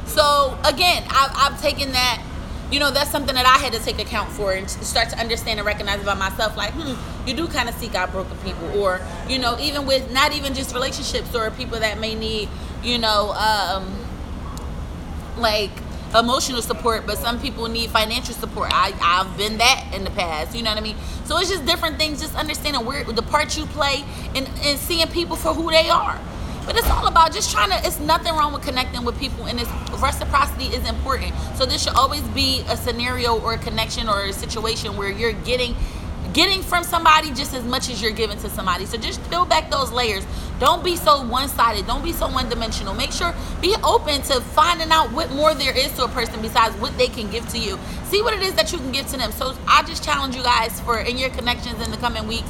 So again, I've taken that, you know, that's something that I had to take account for and start to understand and recognize about myself. Like, you do kind of seek out broken people, or, you know, even with not even just relationships or people that may need, you know, like emotional support, but some people need financial support. I've been that in the past, you know what I mean? So it's just different things, just understanding where the part you play and seeing people for who they are. But it's all about just trying to, it's nothing wrong with connecting with people, and it's, reciprocity is important. So there should always be a scenario or a connection or a situation where you're getting from somebody just as much as you're giving to somebody. So just peel back those layers. Don't be so one-sided. Don't be so one-dimensional. Make sure, be open to finding out what more there is to a person besides what they can give to you. See what it is that you can give to them. So I just challenge you guys for, in your connections in the coming weeks,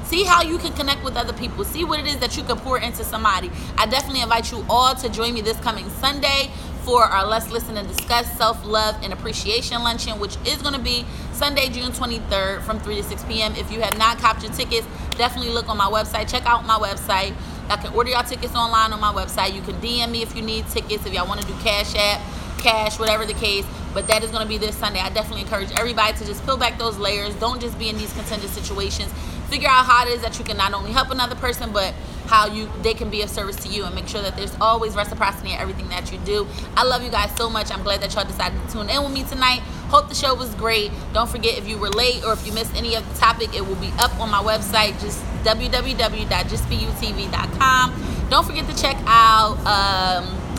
see how you can connect with other people. See what it is that you can pour into somebody. I definitely invite you all to join me this coming Sunday for our Let's Listen and Discuss Self-Love and Appreciation Luncheon, which is going to be Sunday, June 23rd from 3 to 6 p.m. If you have not copped your tickets, definitely look on my website. Check out my website. Y'all can order y'all tickets online on my website. You can DM me if you need tickets, if y'all want to do Cash App, cash, whatever the case. But that is going to be this Sunday. I definitely encourage everybody to just peel back those layers. Don't just be in these contingent situations. Figure out how it is that you can not only help another person, but how they can be of service to you, and make sure that there's always reciprocity in everything that you do. I love you guys so much. I'm glad that y'all decided to tune in with me tonight. Hope the show was great. Don't forget, if you were late or if you missed any of the topic, it will be up on my website, just www.justbeyoutv.com. Don't forget to check out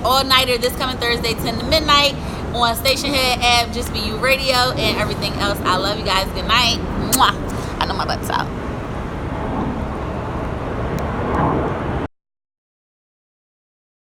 All Nighter this coming Thursday, 10 to midnight on Stationhead app, Just Be You Radio, and everything else. I love you guys. Good night. Mwah. I know my butt's out.